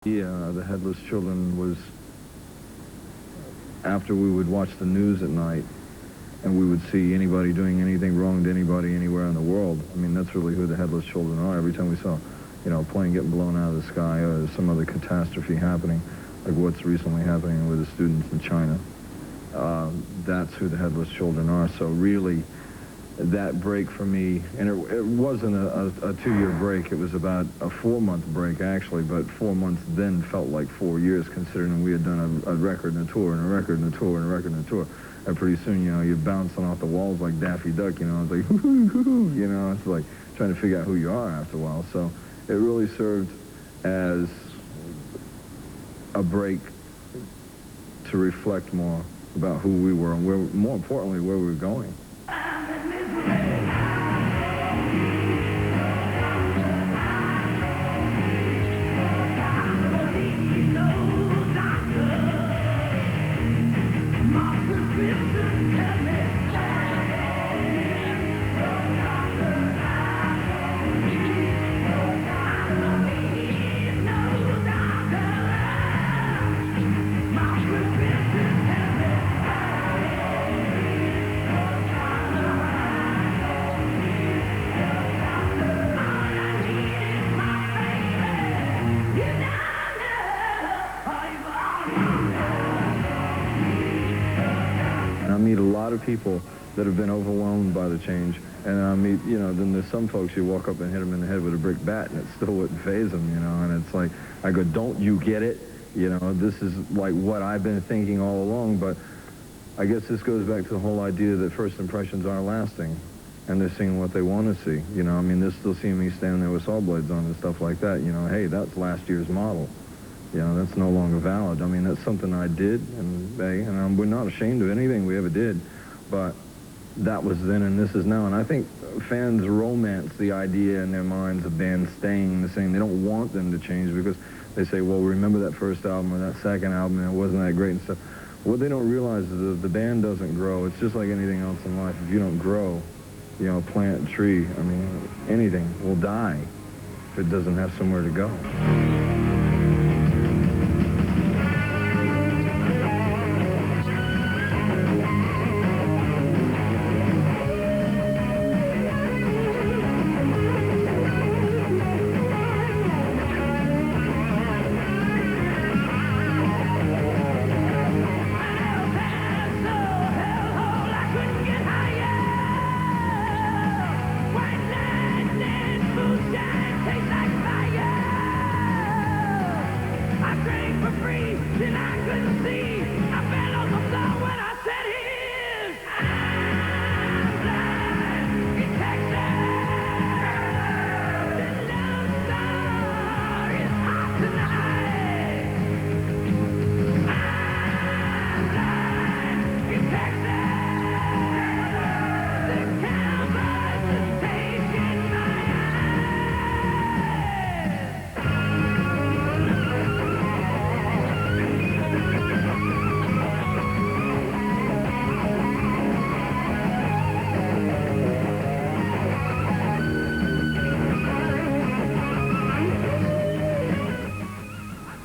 The Headless Children was after we would watch the news at night and we would see anybody doing anything wrong to anybody anywhere in the world. I mean, that's really who the Headless Children are. Every time we saw, a plane getting blown out of the sky or some other catastrophe happening, like what's recently happening with the students in China, that's who the Headless Children are. So really, that break for me, and it wasn't a 2-year break, it was about a 4-month break actually, but 4 months then felt like 4 years considering we had done a record and a tour and a record and a tour and a record and a tour. And pretty soon, you're bouncing off the walls like Daffy Duck, it's like, it's like trying to figure out who you are after a while. So it really served as a break to reflect more about who we were and more importantly, where we were going. Of people that have been overwhelmed by the change, and I mean, then there's some folks you walk up and hit them in the head with a brick bat, and it still wouldn't faze them, and it's like, I go, don't you get it? This is like what I've been thinking all along, but I guess this goes back to the whole idea that first impressions aren't lasting, and they're seeing what they want to see, I mean, they're still seeing me standing there with saw blades on and stuff like that, hey, that's last year's model. That's no longer valid. I mean, that's something I did, and we're not ashamed of anything we ever did. But that was then and this is now. And I think fans romance the idea in their minds of bands staying the same. They don't want them to change because they say, well, remember that first album or that second album and it wasn't that great and stuff. What they don't realize is that the band doesn't grow. It's just like anything else in life. If you don't grow, plant a tree, I mean, anything will die if it doesn't have somewhere to go.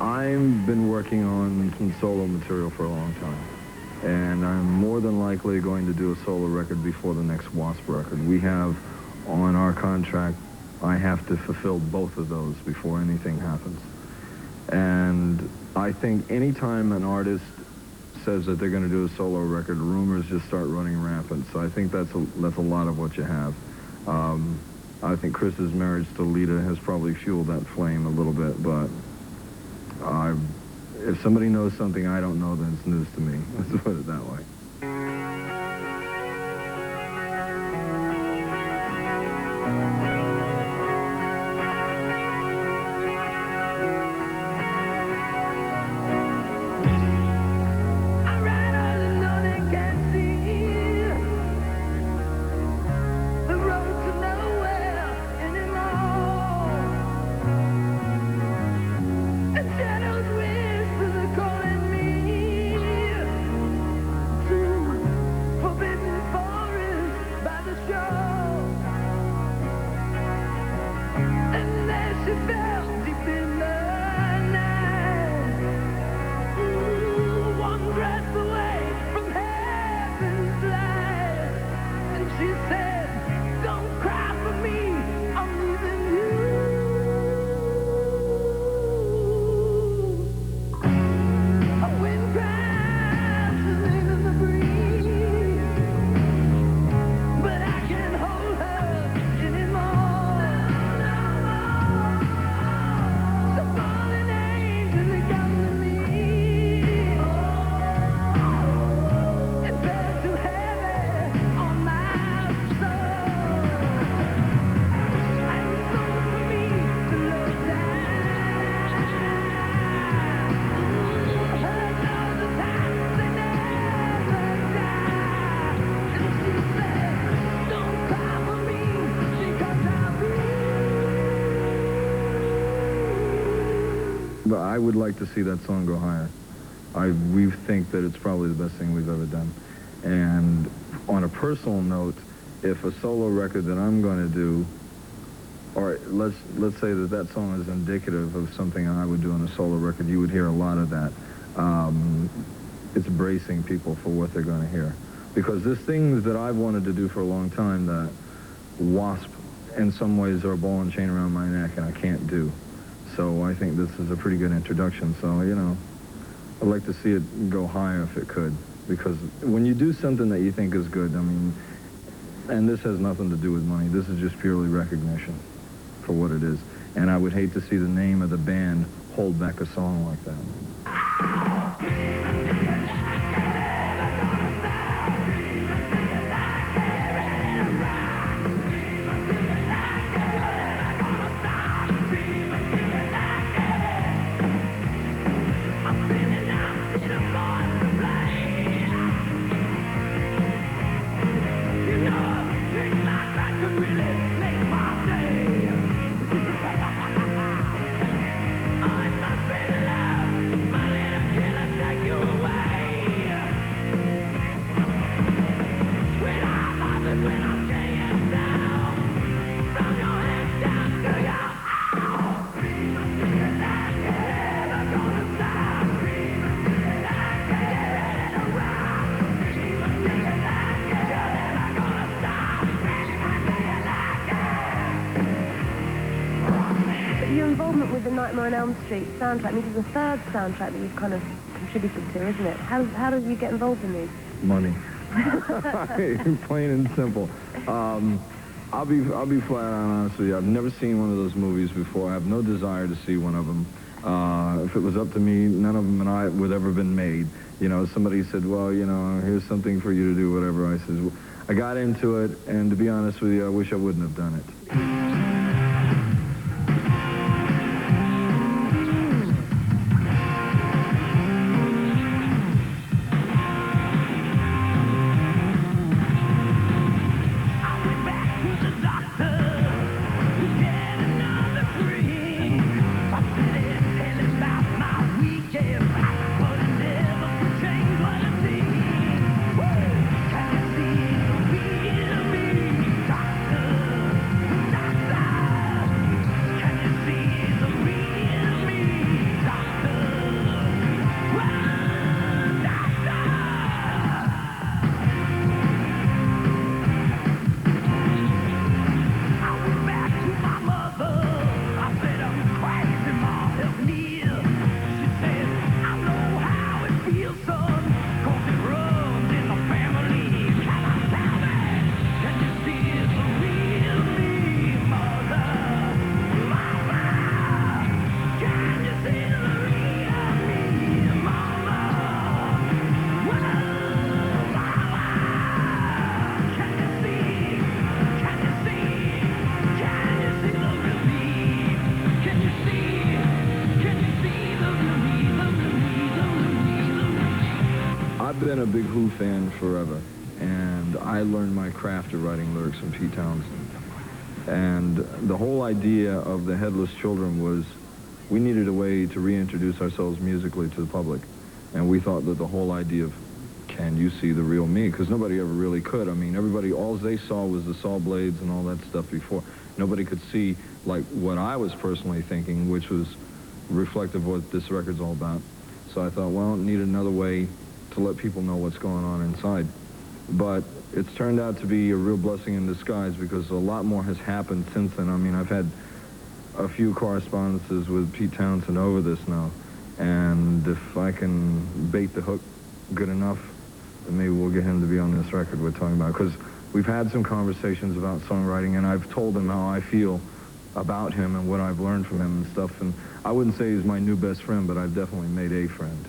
I've been working on some solo material for a long time, and I'm more than likely going to do a solo record before the next W.A.S.P record. We have on our contract, I have to fulfill both of those before anything happens. And I think anytime an artist says that they're going to do a solo record, rumors just start running rampant. So I think that's a lot of what you have. I think Chris's marriage to Lita has probably fueled that flame a little bit, but if somebody knows something I don't know, then it's news to me. Let's put it that way. I would like to see that song go higher. We think that it's probably the best thing we've ever done. And on a personal note, if a solo record that I'm going to do, or let's say that song is indicative of something I would do on a solo record, you would hear a lot of that. It's bracing people for what they're going to hear. Because there's things that I've wanted to do for a long time that W.A.S.P. in some ways are a ball and chain around my neck and I can't do. So I think this is a pretty good introduction. So, you know, I'd like to see it go higher if it could. Because when you do something that you think is good, I mean, and this has nothing to do with money, this is just purely recognition for what it is. And I would hate to see the name of the band hold back a song like that. Your involvement with the Nightmare on Elm Street soundtrack, I mean, this is the third soundtrack that you've kind of contributed to, isn't it? How do you get involved in these? Money. Plain and simple. I'll be flat out honest with you. I've never seen one of those movies before. I have no desire to see one of them. If it was up to me, none of them and I would ever been made. You know, somebody said, well, you know, here's something for you to do, whatever. I said, well, I got into it, and to be honest with you, I wish I wouldn't have done it. I've been a big Who fan forever, and I learned my craft of writing lyrics from Pete Townsend. And the whole idea of the Headless Children was we needed a way to reintroduce ourselves musically to the public. And we thought that the whole idea of, can you see the real me? Because nobody ever really could. I mean, everybody, all they saw was the saw blades and all that stuff before. Nobody could see, like, what I was personally thinking, which was reflective of what this record's all about. So I thought, well, need another way to let people know what's going on inside. But it's turned out to be a real blessing in disguise because a lot more has happened since then. I mean, I've had a few correspondences with Pete Townsend over this now. And if I can bait the hook good enough, then maybe we'll get him to be on this record we're talking about. Because we've had some conversations about songwriting, and I've told him how I feel about him and what I've learned from him and stuff. And I wouldn't say he's my new best friend, but I've definitely made a friend.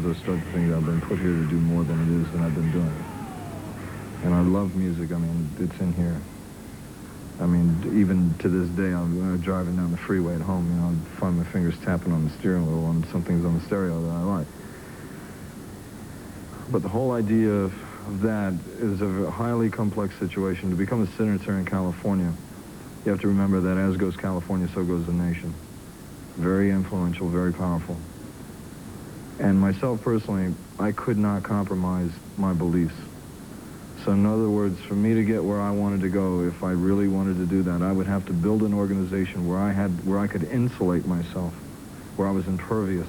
ever start to think that I've been put here to do more than it is than I've been doing. And I love music. I mean, it's in here. I mean, even to this day, I'm driving down the freeway at home, you know, I find my fingers tapping on the steering wheel and something's on the stereo that I like. But the whole idea of that is a highly complex situation. To become a senator in California, you have to remember that as goes California, so goes the nation. Very influential, very powerful. And myself personally, I could not compromise my beliefs. So in other words, for me to get where I wanted to go, if I really wanted to do that, I would have to build an organization where I could insulate myself, where I was impervious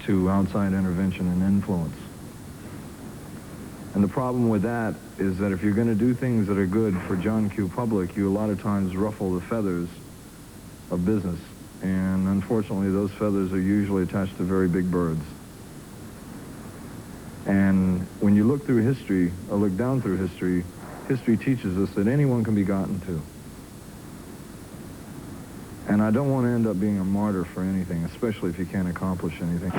to outside intervention and influence. And the problem with that is that if you're going to do things that are good for John Q. Public, you a lot of times ruffle the feathers of business. And unfortunately, those feathers are usually attached to very big birds. And when you look through history, or look down through history, history teaches us that anyone can be gotten to. And I don't want to end up being a martyr for anything, especially if you can't accomplish anything.